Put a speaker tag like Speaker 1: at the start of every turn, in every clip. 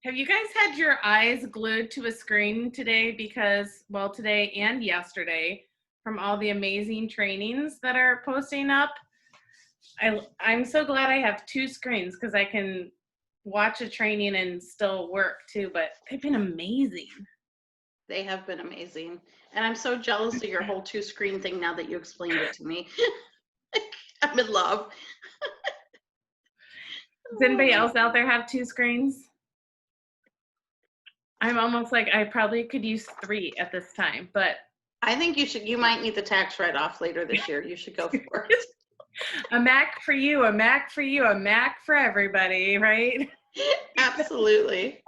Speaker 1: Have you guys had your eyes glued to a screen today because, well, today and yesterday, from all the amazing trainings that are posting up? I'm so glad I have two screens because I can watch a training and still work too, but they've been amazing.
Speaker 2: They have been amazing. And I'm so jealous of your whole two-screen thing now that you explained it to me. I'm in love.
Speaker 1: Does anybody else out there have two screens? I'm almost like I probably could use three at this time, but
Speaker 2: I think you might need the tax write-off later this year. You should go for it.
Speaker 1: a Mac for you, a Mac for you, a Mac for everybody, right?
Speaker 2: Absolutely.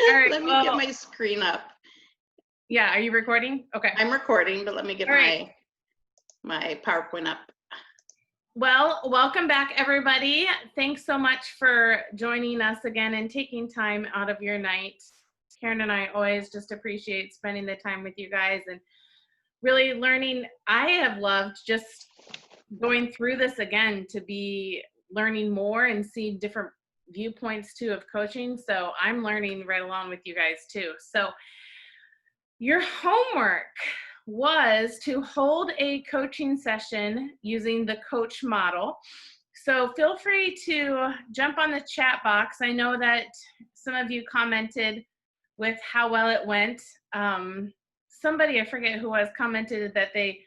Speaker 1: All right.
Speaker 2: Let me get my screen up.
Speaker 1: Yeah, are you recording? Okay.
Speaker 2: I'm recording, but let me get my PowerPoint up.
Speaker 1: Well, welcome back, everybody. Thanks so much for joining us again and taking time out of your night. Karen and I always just appreciate spending the time with you guys and really learning. I have loved just going through this again to be learning more and see different viewpoints too of coaching. So I'm learning right along with you guys too. So your homework was to hold a coaching session using the coach model. So feel free to jump on the chat box. I know that some of you commented with how well it went. Somebody, I forget who was, commented that they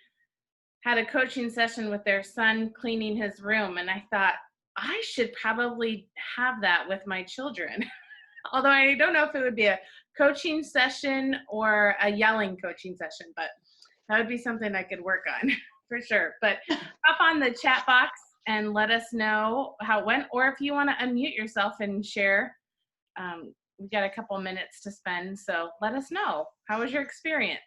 Speaker 1: had a coaching session with their son cleaning his room. And I thought, I should probably have that with my children. Although I don't know if it would be a coaching session or a yelling coaching session, but that would be something I could work on for sure. But hop on the chat box and let us know how it went, or if you want to unmute yourself and share. We've got a couple minutes to spend, so let us know. How was your experience?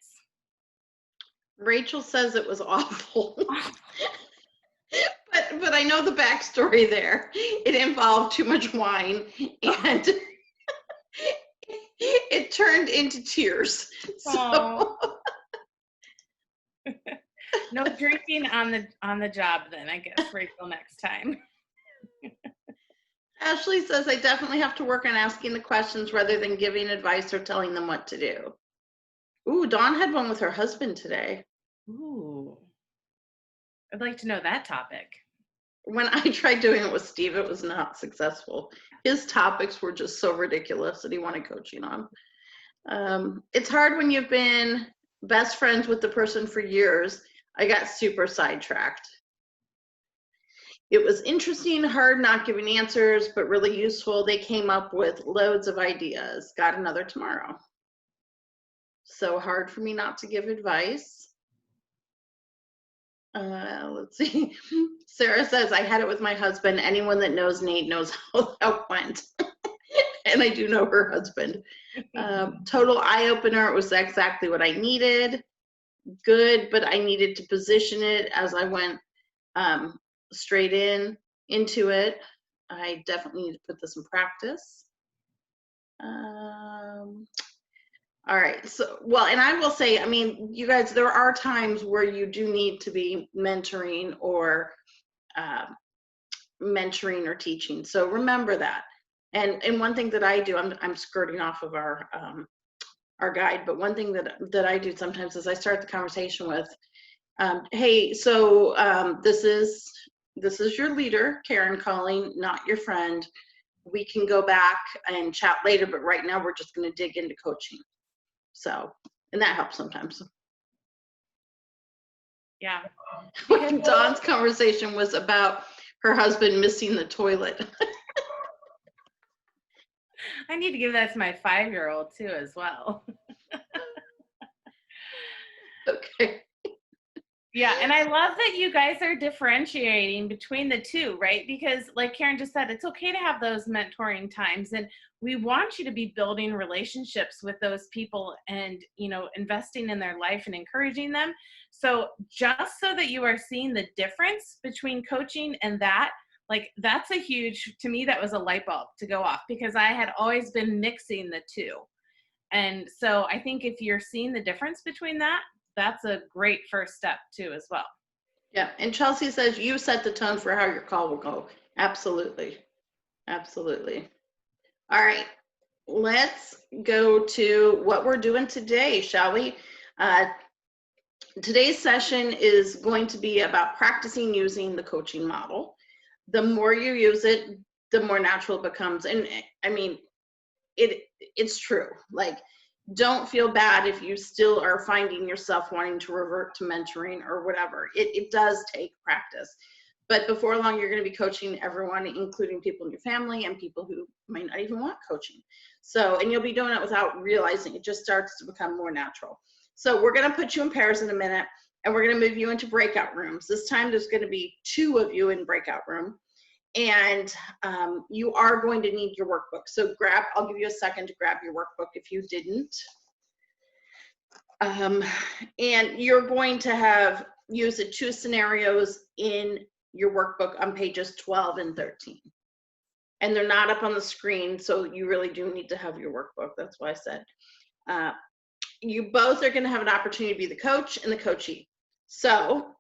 Speaker 2: Rachel says it was awful. But I know the backstory there. It involved too much wine and it turned into tears. So.
Speaker 1: No drinking on the job then, I guess, Rachel, next time.
Speaker 2: Ashley says, I definitely have to work on asking the questions rather than giving advice or telling them what to do. Ooh, Dawn had one with her husband today.
Speaker 1: Ooh, I'd like to know that topic.
Speaker 2: When I tried doing it with Steve, it was not successful. His topics were just so ridiculous that he wanted coaching on. It's hard when you've been best friends with the person for years. I got super sidetracked. It was interesting, hard, not giving answers, but really useful. They came up with loads of ideas. Got another tomorrow. So hard for me not to give advice. Let's see. Sarah says, I had it with my husband. Anyone that knows Nate knows how that went. And I do know her husband. Total eye-opener. It was exactly what I needed. Good, but I needed to position it as I went straight into it. I definitely need to put this in practice. All right, so, well, and I will say, I mean, you guys, there are times where you do need to be mentoring or teaching. So remember that. And one thing that I do, I'm skirting off of our guide, but one thing that I do sometimes is I start the conversation with, hey, so this is your leader, Karen, calling, not your friend. We can go back and chat later, but right now we're just going to dig into coaching. So, and that helps sometimes.
Speaker 1: Yeah.
Speaker 2: Dawn's conversation was about her husband missing the toilet.
Speaker 1: I need to give that to my 5-year-old too as well.
Speaker 2: Okay.
Speaker 1: Yeah, and I love that you guys are differentiating between the two, right? Because like Karen just said, it's okay to have those mentoring times, and we want you to be building relationships with those people and, you know, investing in their life and encouraging them. So just so that you are seeing the difference between coaching and that, like that's a huge, to me, that was a light bulb to go off, because I had always been mixing the two. And so I think if you're seeing the difference between that, that's a great first step too as well.
Speaker 2: Yeah, and Chelsea says you set the tone for how your call will go. Absolutely. Absolutely. All right, let's go to what we're doing today, shall we? Today's session is going to be about practicing using the coaching model. The more you use it, the more natural it becomes. And I mean, it's true. Like, don't feel bad if you still are finding yourself wanting to revert to mentoring or whatever. It does take practice. But before long, you're going to be coaching everyone, including people in your family and people who might not even want coaching. So, and you'll be doing it without realizing. It just starts to become more natural. So we're going to put you in pairs in a minute, and we're going to move you into breakout rooms. This time there's going to be 2 of you in breakout room, and you are going to need your workbook. So I'll give you a second to grab your workbook if you didn't. And you're going to use the 2 scenarios in your workbook on pages 12 and 13. And they're not up on the screen, so you really do need to have your workbook. That's why I said. You both are going to have an opportunity to be the coach and the coachee. So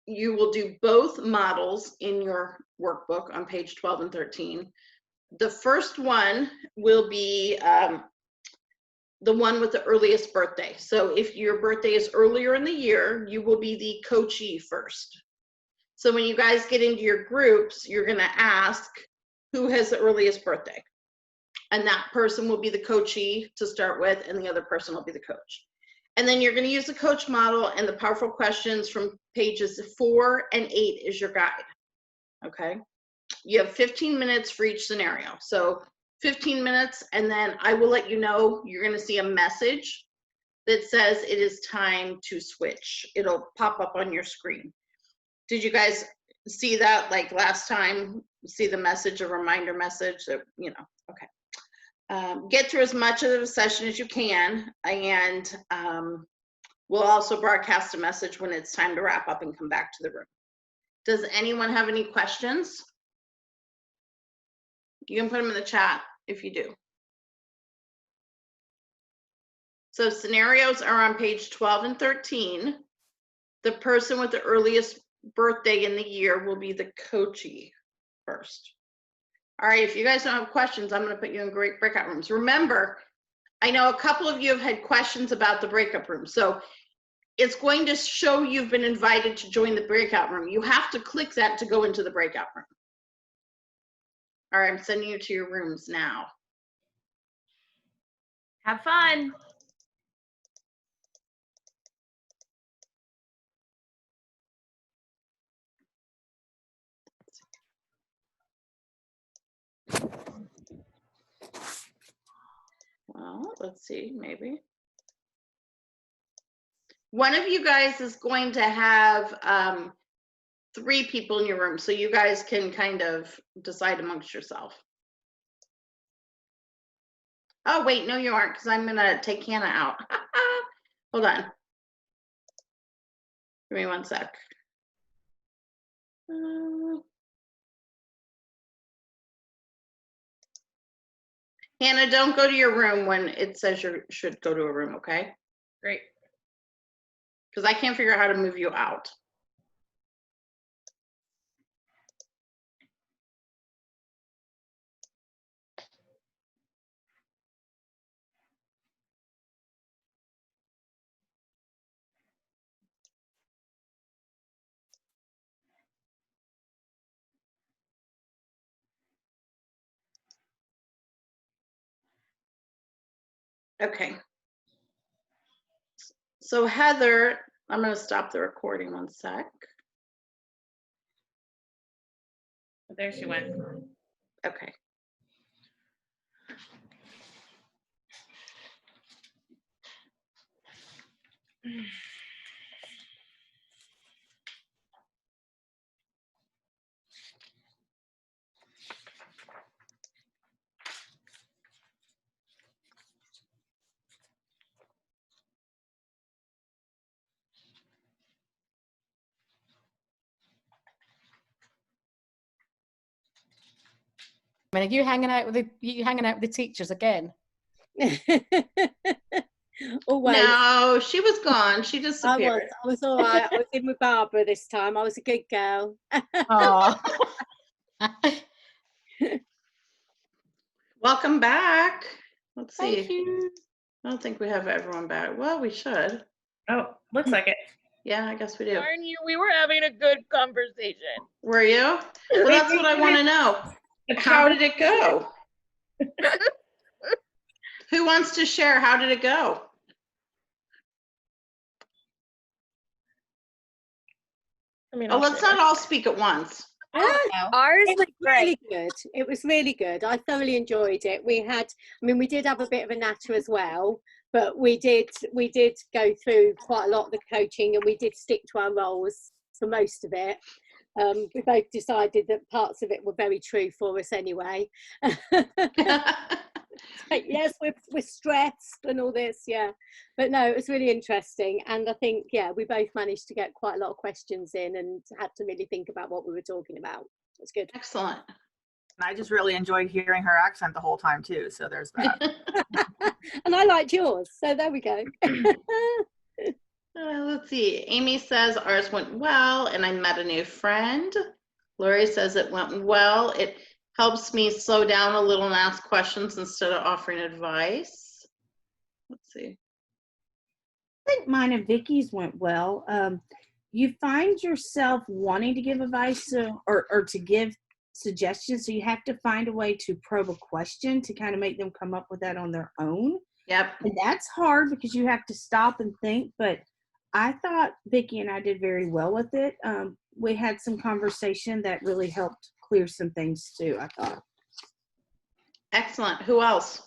Speaker 2: you will do both models in your workbook on page 12 and 13. The first one will be the one with the earliest birthday. So if your birthday is earlier in the year, you will be the coachee first. So when you guys get into your groups, you're going to ask who has the earliest birthday. And that person will be the coachee to start with, and the other person will be the coach. And then you're going to use the coach model and the powerful questions from pages 4 and 8 is your guide. Okay? You have 15 minutes for each scenario. So 15 minutes, and then I will let you know, you're going to see a message that says it is time to switch. It'll pop up on your screen. Did you guys see that like last time? See the message, a reminder message that, you know, okay. Get through as much of the session as you can, and we'll also broadcast a message when it's time to wrap up and come back to the room. Does anyone have any questions? You can put them in the chat if you do. So scenarios are on page 12 and 13. The person with the earliest birthday in the year will be the coachee first. All right, if you guys don't have questions, I'm going to put you in great breakout rooms. Remember, I know a couple of you have had questions about the breakout room. So it's going to show you've been invited to join the breakout room. You have to click that to go into the breakout room. All right, I'm sending you to your rooms now.
Speaker 1: Have fun.
Speaker 2: Well, let's see, maybe. One of you guys is going to have 3 people in your room, so you guys can kind of decide amongst yourself. Oh, wait, no, you aren't, because I'm going to take Hannah out. Hold on. Give me 1 sec. Hannah, don't go to your room when it says you should go to a room, okay?
Speaker 1: Great.
Speaker 2: Because I can't figure out how to move you out. Okay. So Heather, I'm going to stop the recording 1 sec.
Speaker 1: There she went.
Speaker 2: Okay.
Speaker 3: I mean, are you hanging out with the teachers again?
Speaker 4: Always.
Speaker 2: No, she was gone. She disappeared.
Speaker 4: I was all right. I was in with Barbara this time. I was a good girl.
Speaker 3: Oh.
Speaker 2: Welcome back. Let's see.
Speaker 3: Thank you.
Speaker 2: I don't think we have everyone back. Well, we should.
Speaker 1: Oh, looks like it.
Speaker 2: Yeah, I guess we do.
Speaker 5: Darn you, we were having a good conversation.
Speaker 2: Were you? Well, that's what I want to know. How did it go? Who wants to share? How did it go?
Speaker 5: I mean,
Speaker 2: Oh, let's not all speak at once.
Speaker 5: Ours
Speaker 4: It
Speaker 5: was
Speaker 4: was
Speaker 5: great.
Speaker 4: really good. It was really good. I thoroughly enjoyed it. We did have a bit of a natter as well, but we did go through quite a lot of the coaching, and we did stick to our roles for most of it. We both decided that parts of it were very true for us anyway. Yes, we're stressed and all this, yeah. But no, it was really interesting. And I think, yeah, we both managed to get quite a lot of questions in and had to really think about what we were talking about. It was good.
Speaker 2: Excellent.
Speaker 6: And I just really enjoyed hearing her accent the whole time too. So there's that.
Speaker 4: And I liked yours. So there we go.
Speaker 2: Let's see. Amy says ours went well and I met a new friend. Lori says it went well. It helps me slow down a little and ask questions instead of offering advice. Let's see.
Speaker 7: I think mine and Vicky's went well. You find yourself wanting to give advice or to give suggestions, so you have to find a way to probe a question to kind of make them come up with that on their own.
Speaker 2: Yep.
Speaker 7: And that's hard because you have to stop and think, but I thought Vicky and I did very well with it. We had some conversation that really helped clear some things too, I thought.
Speaker 2: Excellent. Who else?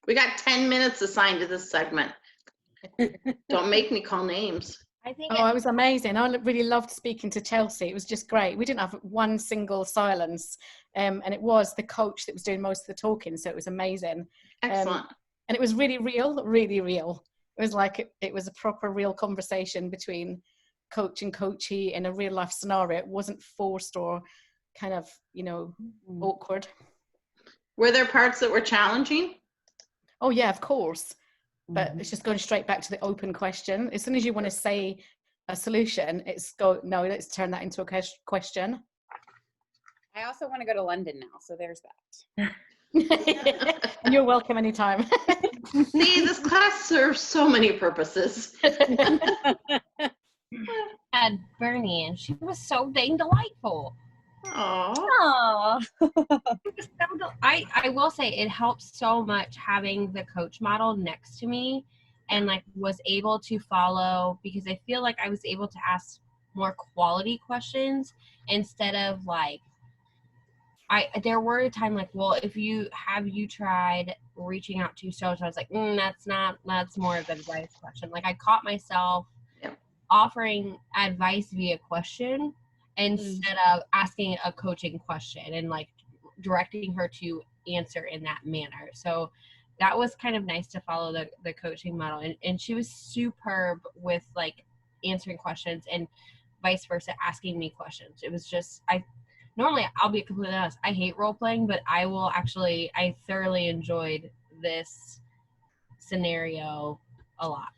Speaker 2: We got 10 minutes assigned to this segment. Don't make me call names.
Speaker 5: I think
Speaker 3: Oh, it was amazing. I really loved speaking to Chelsea. It was just great. We didn't have one single silence. And it was the coach that was doing most of the talking. So it was amazing.
Speaker 2: Excellent.
Speaker 3: And it was really real, really real. It was like it was a proper real conversation between coach and coachee in a real life scenario. It wasn't forced or kind of, awkward.
Speaker 2: Were there parts that were challenging?
Speaker 3: Oh yeah, of course. But it's just going straight back to the open question. As soon as you want to say a solution, no, let's turn that into a question.
Speaker 8: I also want to go to London now, so there's that.
Speaker 3: You're welcome anytime.
Speaker 2: See, this class serves so many purposes.
Speaker 9: Had Bernie, and she was so dang delightful.
Speaker 2: Aww.
Speaker 9: I will say it helps so much having the coach model next to me, and was able to follow, because I feel like I was able to ask more quality questions instead of there were a time if you tried reaching out to so-and-so, I was like, that's more of an advice question. I caught myself offering advice via question instead of asking a coaching question and directing her to answer in that manner. So that was kind of nice to follow the coaching model. And she was superb with answering questions and vice versa, asking me questions. It was just, normally I'll be completely honest, I hate role playing, but I thoroughly enjoyed this scenario a lot.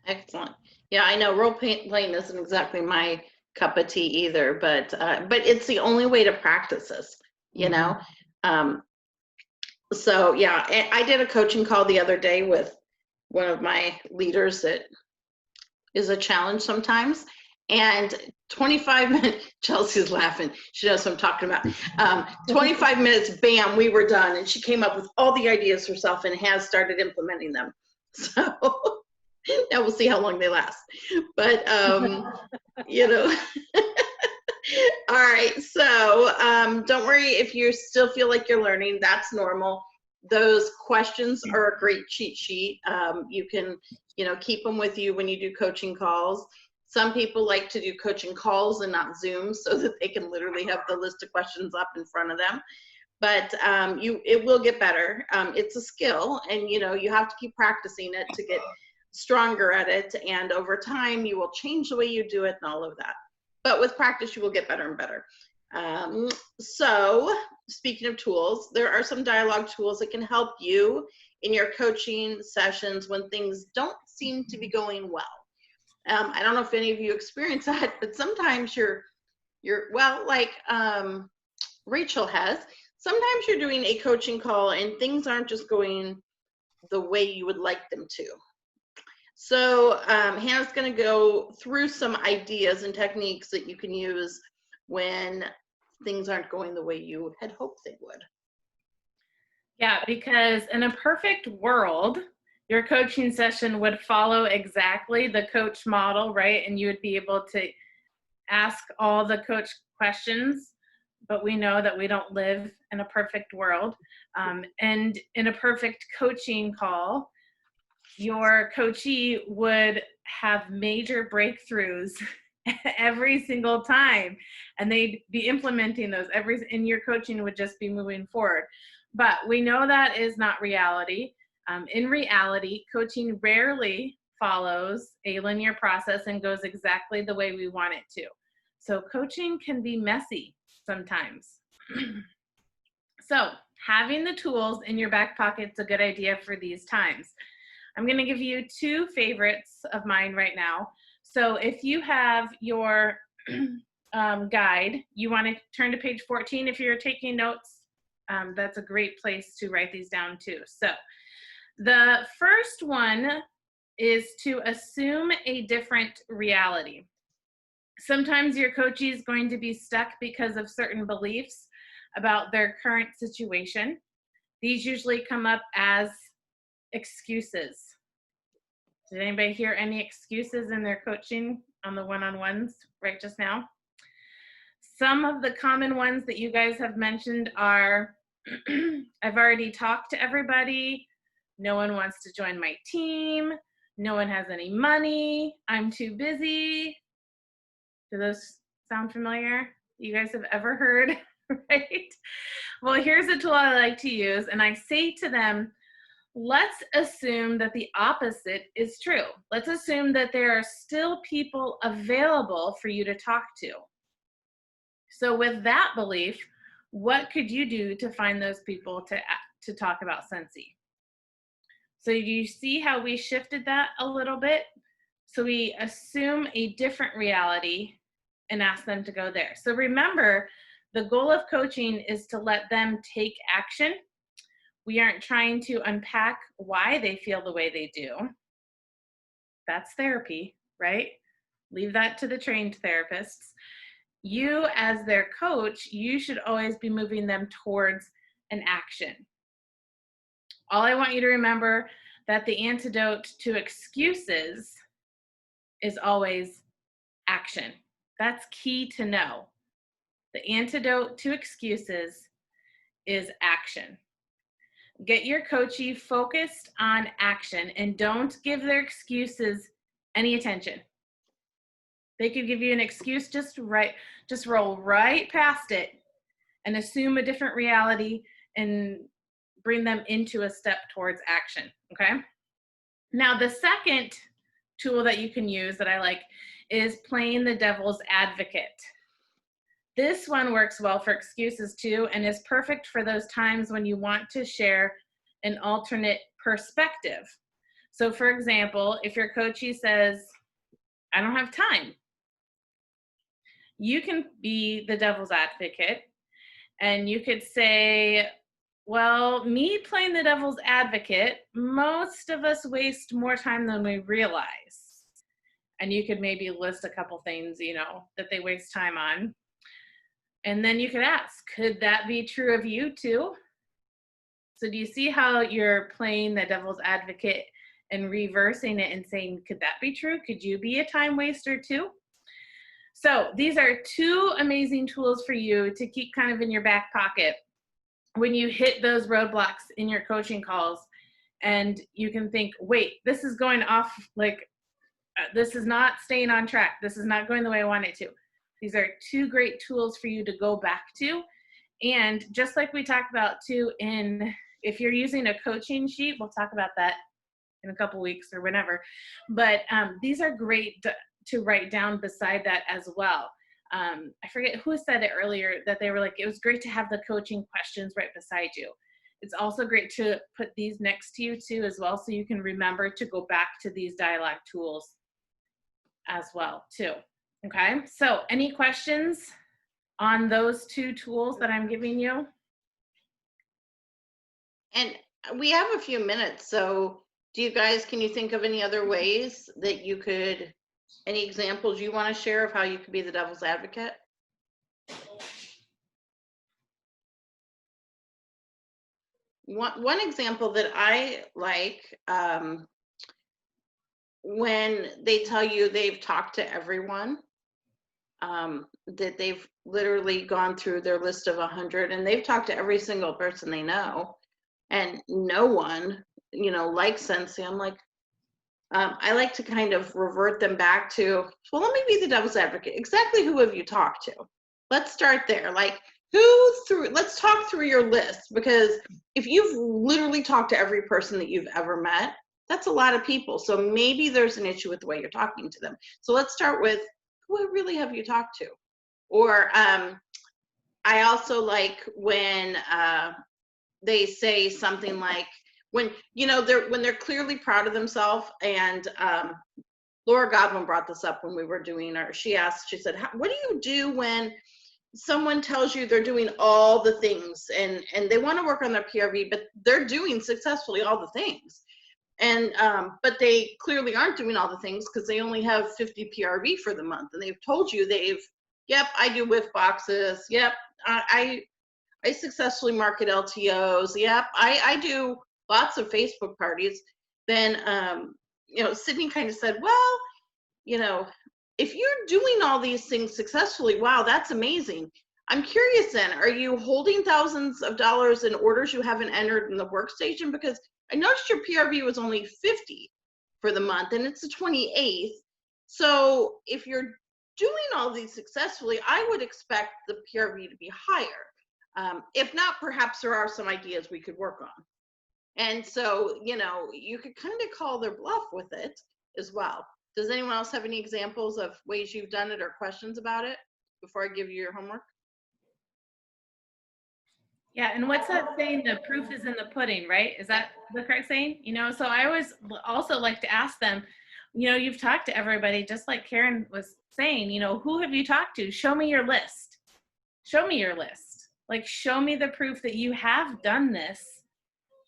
Speaker 2: Excellent. Yeah, I know role playing isn't exactly my cup of tea either, but it's the only way to practice this, so yeah, I did a coaching call the other day with one of my leaders that is a challenge sometimes, and 25 minutes, Chelsea's laughing, she knows what I'm talking about. 25 minutes, bam, we were done, and she came up with all the ideas herself and has started implementing them. So now we'll see how long they last, but all right, so don't worry if you still feel like you're learning. That's normal. Those questions are a great cheat sheet. You can keep them with you when you do coaching calls. Some people like to do coaching calls and not Zoom so that they can literally have the list of questions up in front of them. But it will get better. It's a skill, and you have to keep practicing it to get stronger at it, and over time you will change the way you do it and all of that. But with practice you will get better and better. So speaking of tools, there are some dialogue tools that can help you in your coaching sessions when things don't seem to be going well. I don't know if any of you experience that, but sometimes you're Rachel has, sometimes you're doing a coaching call and things aren't just going the way you would like them to. So Hannah's going to go through some ideas and techniques that you can use when things aren't going the way you had hoped they would.
Speaker 1: Yeah, because in a perfect world, your coaching session would follow exactly the coach model, right? And you would be able to ask all the coach questions, but we know that we don't live in a perfect world. And in a perfect coaching call, your coachee would have major breakthroughs every single time, and they'd be implementing those and your coaching would just be moving forward. But we know that is not reality. In reality, coaching rarely follows a linear process and goes exactly the way we want it to. So coaching can be messy sometimes. So having the tools in your back pocket is a good idea for these times. I'm going to give you two favorites of mine right now. So if you have your guide, you want to turn to page 14 if you're taking notes. That's a great place to write these down too. So the first one is to assume a different reality. Sometimes your coachee is going to be stuck because of certain beliefs about their current situation. These usually come up as excuses. Did anybody hear any excuses in their coaching on the one-on-ones right just now? Some of the common ones that you guys have mentioned are, I've already talked to everybody, no one wants to join my team, no one has any money, I'm too busy. Do those sound familiar? You guys have ever heard, right? Well, here's a tool I like to use, and I say to them, let's assume that the opposite is true. Let's assume that there are still people available for you to talk to. So with that belief, what could you do to find those people to talk about Scentsy? So do you see how we shifted that a little bit? So we assume a different reality and ask them to go there. So remember, the goal of coaching is to let them take action. We aren't trying to unpack why they feel the way they do. That's therapy, right? Leave that to the trained therapists. You, as their coach, you should always be moving them towards an action. All I want you to remember that the antidote to excuses is always action. That's key to know. The antidote to excuses is action. Get your coachee focused on action and don't give their excuses any attention. They could give you an excuse, just roll right past it and assume a different reality and bring them into a step towards action, okay? Now, the second tool that you can use that I like is playing the devil's advocate. This one works well for excuses too, and is perfect for those times when you want to share an alternate perspective. So for example, if your coachee says, I don't have time, you can be the devil's advocate and you could say, well, me playing the devil's advocate, most of us waste more time than we realize. And you could maybe list a couple things, that they waste time on. And then you could ask, could that be true of you too? So do you see how you're playing the devil's advocate and reversing it and saying, could that be true? Could you be a time waster too? So these are two amazing tools for you to keep kind of in your back pocket when you hit those roadblocks in your coaching calls and you can think, wait, this is going off, this is not staying on track. This is not going the way I want it to. These are two great tools for you to go back to. And just like we talked about too, if you're using a coaching sheet, we'll talk about that in a couple weeks or whenever, but these are great to write down beside that as well. I forget who said it earlier that they were like, it was great to have the coaching questions right beside you. It's also great to put these next to you too as well, so you can remember to go back to these dialogue tools as well too. Okay, so any questions on those two tools that I'm giving you?
Speaker 2: And we have a few minutes, so can you think of any other ways that you could, any examples you want to share of how you could be the devil's advocate? One example that I like, when they tell you they've talked to everyone, that they've literally gone through their list of 100 and they've talked to every single person they know, and no one, likes Scentsy. I'm like, I like to kind of revert them back to, well, let me be the devil's advocate. Exactly who have you talked to? Let's start there. Like, let's talk through your list, because if you've literally talked to every person that you've ever met, that's a lot of people. So maybe there's an issue with the way you're talking to them. So let's start with, who really have you talked to? Or I also like when they say something like, when they're clearly proud of themselves. And Laura Godwin brought this up when we were doing she said, what do you do when someone tells you they're doing all the things and they want to work on their PRV, but they're doing successfully all the things? And but they clearly aren't doing all the things because they only have 50 PRV for the month, and they've told you yep, I do whiff boxes, yep, I successfully market LTOs, yep, I do lots of Facebook parties. Then Sydney kind of said, well, if you're doing all these things successfully, wow, that's amazing. I'm curious then, are you holding thousands of dollars in orders you haven't entered in the workstation? Because I noticed your PRV was only 50 for the month, and it's the 28th. So if you're doing all these successfully, I would expect the PRV to be higher. If not, perhaps there are some ideas we could work on. And so, you could kind of call their bluff with it as well. Does anyone else have any examples of ways you've done it or questions about it before I give you your homework?
Speaker 1: Yeah, and what's that saying? The proof is in the pudding, right? Is that the correct saying? So I always also like to ask them, you've talked to everybody, just like Karen was saying, who have you talked to? Show me your list. Show me your list. Like, show me the proof that you have done this.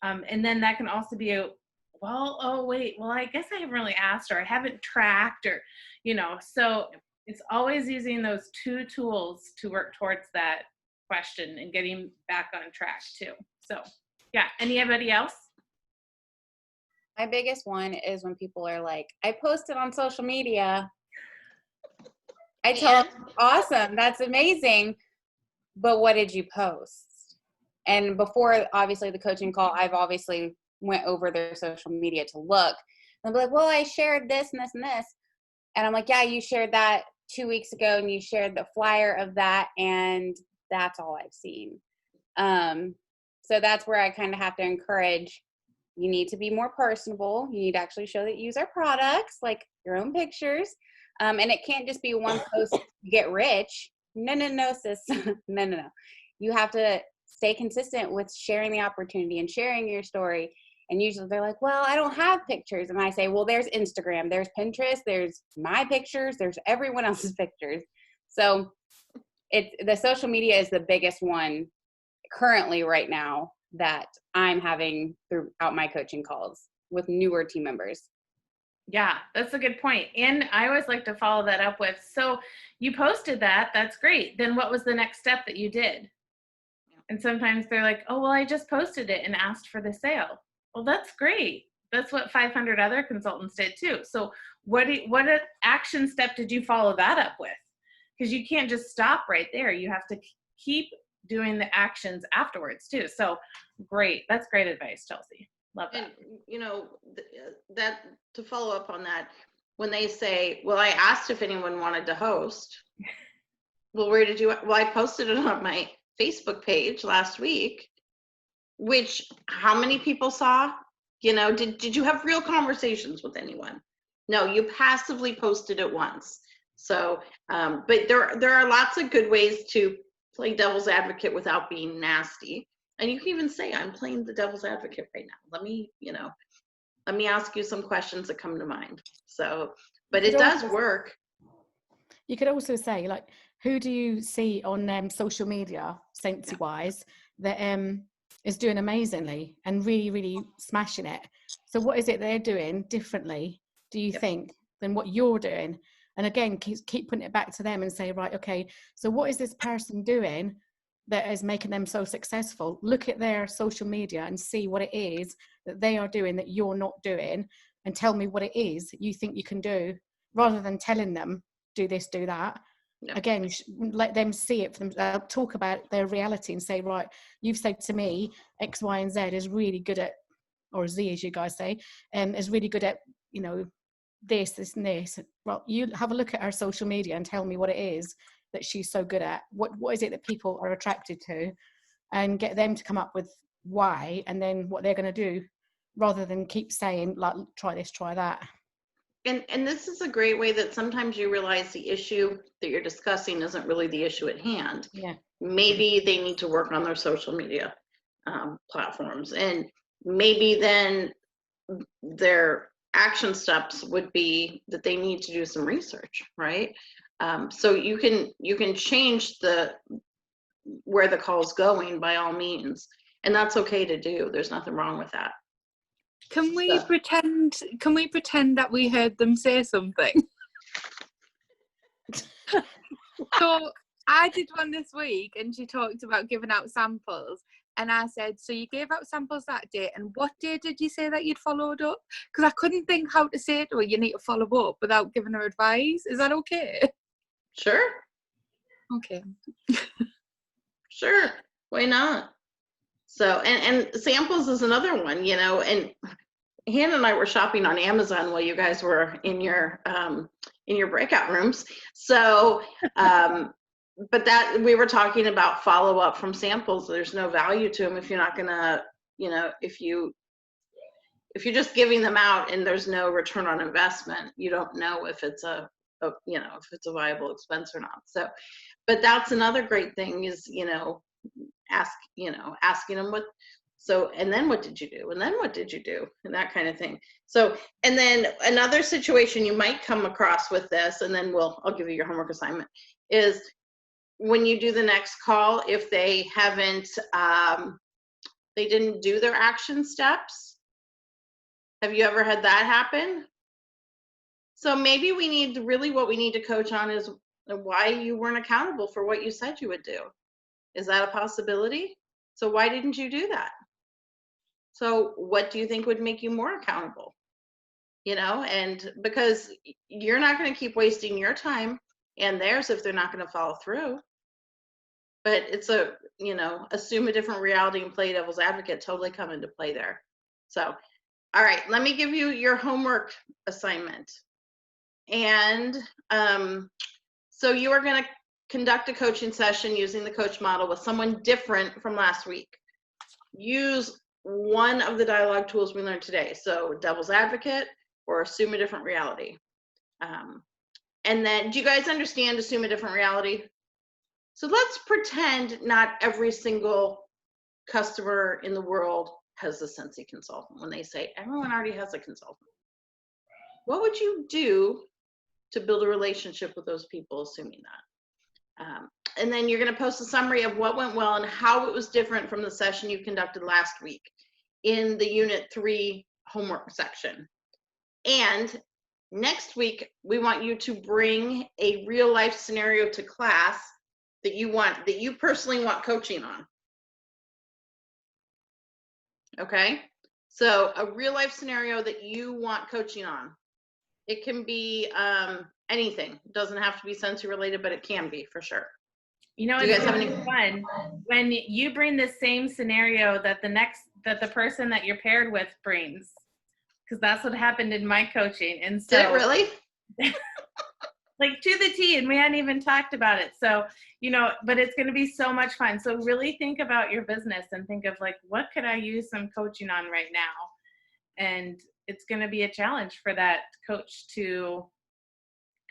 Speaker 1: And then that can also be I guess I haven't really asked, or I haven't tracked, or, so it's always using those two tools to work towards that question and getting back on track too. So yeah, anybody else?
Speaker 8: My biggest one is when people are like, I posted on social media. I tell them, awesome, that's amazing, but what did you post? And before, obviously, the coaching call, I've obviously went over their social media to look. And they'll be like, well, I shared this and this and this. And I'm like, yeah, you shared that 2 weeks ago, and you shared the flyer of that, and that's all I've seen. So that's where I kind of have to encourage, you need to be more personable. You need to actually show that you use our products, like your own pictures. And it can't just be one post to get rich. No, sis. No. You have to stay consistent with sharing the opportunity and sharing your story. And usually they're like, well, I don't have pictures. And I say, well, there's Instagram, there's Pinterest, there's my pictures, there's everyone else's pictures. So the social media is the biggest one currently right now that I'm having throughout my coaching calls with newer team members.
Speaker 1: Yeah, that's a good point. And I always like to follow that up with, so you posted that, that's great. Then what was the next step that you did? And sometimes they're like, oh, well, I just posted it and asked for the sale. Well, that's great. That's what 500 other consultants did too. So what action step did you follow that up with? Because you can't just stop right there. You have to keep doing the actions afterwards too. So great. That's great advice, Chelsea. Love that.
Speaker 2: And that to follow up on that, when they say, well, I asked if anyone wanted to host. Well, where did you? Well, I posted it on my Facebook page last week, which how many people saw? Did you have real conversations with anyone? No, you passively posted it once. So, but there are lots of good ways to play devil's advocate without being nasty. And you can even say, I'm playing the devil's advocate right now. Let me ask you some questions that come to mind. So, but it does work.
Speaker 3: You could also say, like, who do you see on social media, Scentsy wise, that is doing amazingly and really, really smashing it. So what is it they're doing differently, do you think, than what you're doing? And again, keep putting it back to them and say, right, okay, so what is this person doing that is making them so successful? Look at their social media and see what it is that they are doing that you're not doing, and tell me what it is you think you can do, rather than telling them, do this, do that. Again, let them see it for them. Talk about their reality and say, right, you've said to me X, Y, and Z is really good at, or Z as you guys say, is really good at, you know, this and this. Well, you have a look at her social media and tell me what it is that she's so good at. What is it that people are attracted to, and get them to come up with why, and then what they're going to do, rather than keep saying, like, try this, try that.
Speaker 2: And this is a great way that sometimes you realize the issue that you're discussing isn't really the issue at hand.
Speaker 3: Yeah.
Speaker 2: Maybe they need to work on their social media platforms, and maybe then their action steps would be that they need to do some research, right? So you can change where the call is going by all means, and that's okay to do. There's nothing wrong with that.
Speaker 10: Can we pretend that we heard them say something? So I did one this week, and she talked about giving out samples, and I said, so you gave out samples that day, and what day did you say that you'd followed up? Because I couldn't think how to say to her, you need to follow up, without giving her advice. Is that okay?
Speaker 2: Sure.
Speaker 10: Okay.
Speaker 2: Sure. Why not? So, and samples is another one, you know, and Hannah and I were shopping on Amazon while you guys were in your breakout rooms. So, but that we were talking about follow up from samples. There's no value to them if you're not gonna, you know, if you're just giving them out and there's no return on investment, you don't know if it's a you know, if it's a viable expense or not. So, but that's another great thing is, you know, asking them and then what did you do? And then what did you do? And that kind of thing. So, and then another situation you might come across with this, and then I'll give you your homework assignment, is when you do the next call, if they haven't, they didn't do their action steps. Have you ever had that happen? So maybe what we need to coach on is why you weren't accountable for what you said you would do. Is that a possibility? So why didn't you do that? So what do you think would make you more accountable? You know, and because you're not going to keep wasting your time and theirs if they're not going to follow through. But it's assume a different reality and play devil's advocate totally come into play there. So, all right, let me give you your homework assignment. And so you are going to conduct a coaching session using the coach model with someone different from last week. Use one of the dialogue tools we learned today. So devil's advocate or assume a different reality. And then, do you guys understand assume a different reality? So let's pretend not every single customer in the world has a Scentsy consultant. When they say everyone already has a consultant, what would you do to build a relationship with those people, assuming that? And then you're going to post a summary of what went well and how it was different from the session you conducted last week in the Unit 3 homework section. And next week, we want you to bring a real life scenario to class that you personally want coaching on. Okay? So a real life scenario that you want coaching on. It can be anything. It doesn't have to be Scentsy related, but it can be for sure.
Speaker 1: You know, it's really fun when you bring the same scenario that the person that you're paired with brings, because that's what happened in my coaching. And so,
Speaker 2: did it really?
Speaker 1: Like to the T, and we hadn't even talked about it. So, you know, but it's going to be so much fun. So really think about your business and think of like, what could I use some coaching on right now? And it's going to be a challenge for that coach to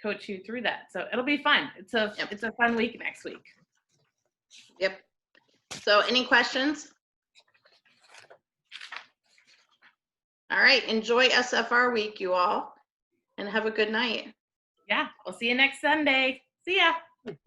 Speaker 1: coach you through that. So it'll be fun. It's a fun week next week.
Speaker 2: Yep. So any questions? All right. Enjoy SFR week, you all, and have a good night.
Speaker 1: Yeah. We'll see you next Sunday. See ya.
Speaker 4: Bye.